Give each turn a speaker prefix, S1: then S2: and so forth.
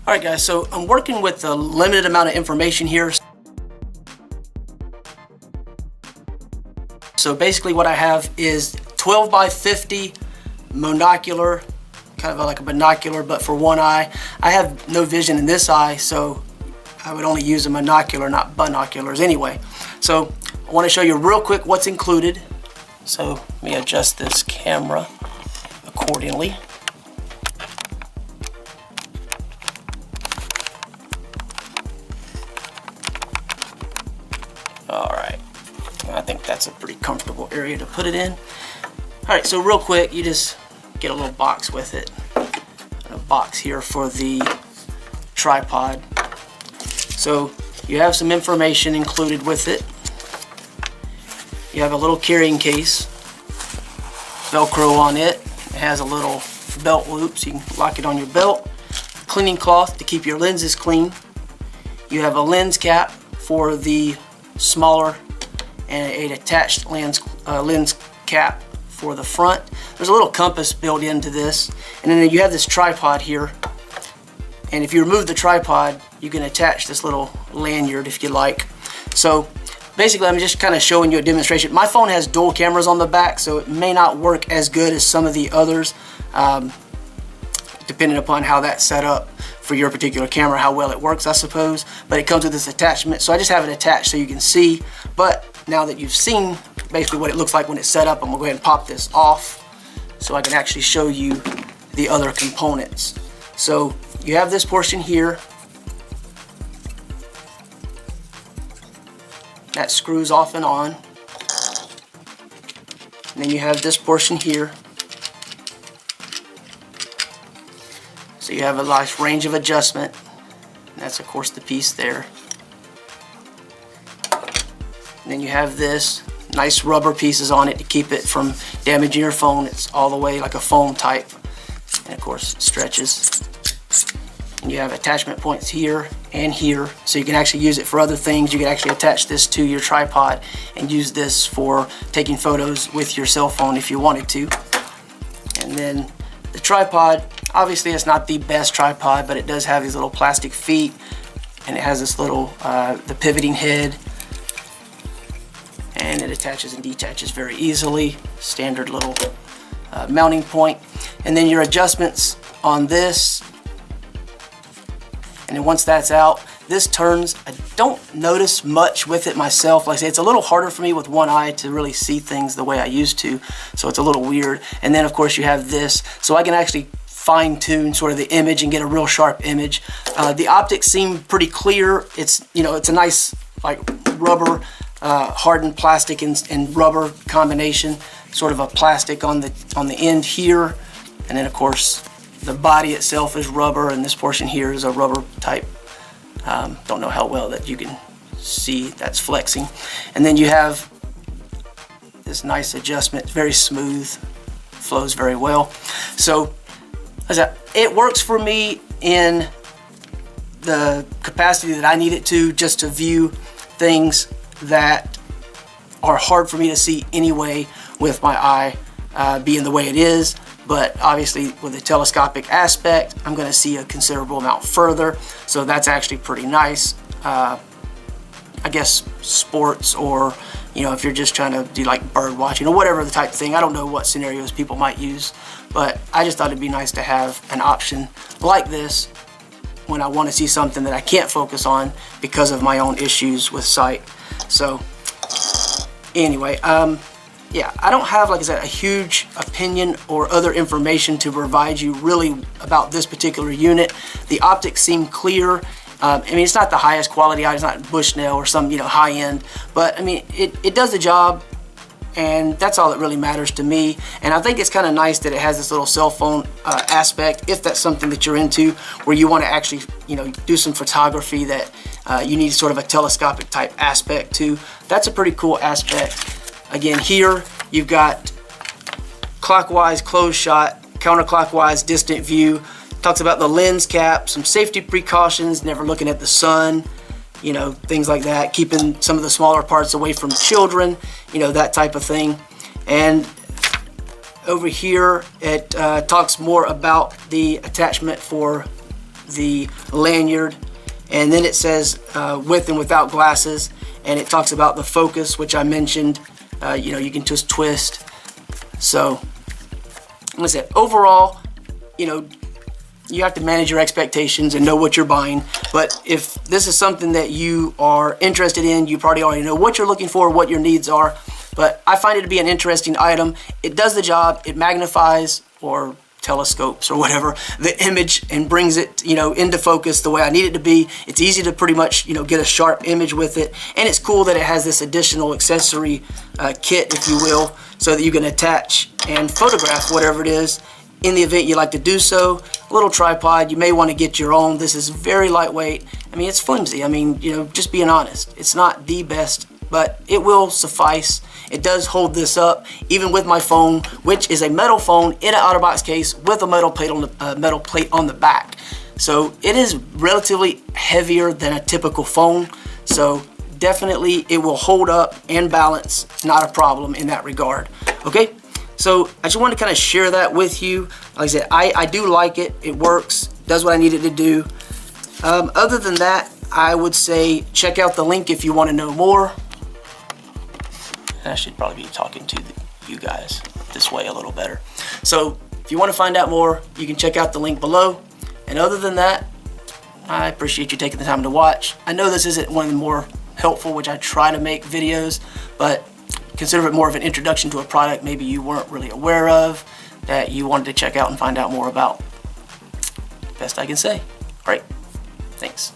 S1: Alright guys, so I'm working with a limited amount of information here. So basically what I have is 12 by 50 monocular, kind of like a binocular but for one eye. I have no vision in this eye, so I would only use a monocular, not binoculars anyway. So I want to show you real quick what's included. So let me adjust this camera accordingly. Alright, I think that's a pretty comfortable area to put it in. Alright, so real quick, you just get a little box with it. A box here for the tripod. So you have some information included with it. You have a little carrying case, Velcro on it. It has a little belt loop so you can lock it on your belt. Cleaning cloth to keep your lenses clean. You have a lens cap for the smaller and an attached lens cap for the front. There's a little compass built into this, and then you have this tripod here, and if you remove the tripod you can attach this little lanyard if you like. So basically I'm just kind of showing you a demonstration. My phone has dual cameras on the back, so it may not work as good as some of the others, depending upon how that's set up for your particular camera, how well it works I suppose. But it comes with this attachment, so I just have it attached so you can see. But now that you've seen basically what it looks like when it's set up, I'm gonna go ahead and pop this off so I can actually show you the other components. So you have this portion here that screws off and on, and then you have this portion here. So you have a nice range of adjustment. And that's of course the piece there. And then you have this nice rubber pieces on it to keep it from damaging your phone. It's all the way like a foam type, and of course it stretches. And you have attachment points here and here, so you can actually use it for other things. You can actually attach this to your tripod and use this for taking photos with your cell phone if you wanted to. And then the tripod, obviously it's not the best tripod, but it does have these little plastic feet, and it has this little the pivoting head, and it attaches and detaches very easily. Standard little mounting point. And then your adjustments on this, and then once that's out, this turns. I don't notice much with it myself. Like I say, it's a little harder for me with one eye to really see things the way I used to, so it's a little weird. And then of course you have this, so I can actually fine-tune sort of the image and get a real sharp image. The optics seem pretty clear. It's, you know, it's a nice like rubber hardened plastic and rubber combination, sort of a plastic on the end here, and then of course the body itself is rubber, and this portion here is a rubber type. Don't know how well that you can see that's flexing. And then you have this nice adjustment. It's very smooth, flows very well. So it works for me in the capacity that I need it to, just to view things that are hard for me to see anyway with my eye being the way it is. But obviously with the telescopic aspect, I'm going to see a considerable amount further, so that's actually pretty nice. I guess sports, or you know, if you're just trying to do like bird watching or whatever the type of thing. I don't know what scenarios people might use, but I just thought it'd be nice to have an option like this when I want to see something that I can't focus on because of my own issues with sight. So anyway, yeah, I don't have, like I said, a huge opinion or other information to provide you really about this particular unit. The optics seem clear. I mean, it's not the highest quality eye, it's not Bushnell or some, you know, high end, but I mean, it does the job, and that's all that really matters to me. And I think it's kind of nice that it has this little cell phone aspect, if that's something that you're into, where you want to actually, you know, do some photography that you need sort of a telescopic type aspect to. That's a pretty cool aspect. Again, here you've got clockwise close shot, counterclockwise distant view. Talks about the lens cap, some safety precautions, never looking at the sun, you know, things like that, keeping some of the smaller parts away from children, you know, that type of thing. And over here it talks more about the attachment for the lanyard, and then it says with and without glasses, and it talks about the focus, which I mentioned. You know, you can just twist. So, like I said, overall, you know, you have to manage your expectations and know what you're buying. But if this is something that you are interested in, you probably already know what you're looking for, what your needs are. But I find it to be an interesting item. It does the job. It magnifies or telescopes or whatever the image and brings it, you know, into focus the way I need it to be. It's easy to pretty much, you know, get a sharp image with it, and it's cool that it has this additional accessory kit, if you will, so that you can attach and photograph whatever it is in the event you like to do so. A little tripod, you may want to get your own. This is very lightweight. I mean, it's flimsy. I mean, you know, just being honest, it's not the best, but it will suffice. It does hold this up, even with my phone, which is a metal phone in an OtterBox case with a metal plate on the back. So it is relatively heavier than a typical phone. So definitely it will hold up and balance, not a problem in that regard. Okay, so I just wanted to kind of share that with you. Like I said, I do like it. It works, does what I need it to do. Other than that, I would say check out the link if you want to know more. I should probably be talking to you guys this way a little better. So if you want to find out more, you can check out the link below. And other than that, I appreciate you taking the time to watch. I know this isn't one of the more helpful, which I try to make videos, but consider it more of an introduction to a product maybe you weren't really aware of, that you wanted to check out and find out more about. Best I can say. All right, thanks.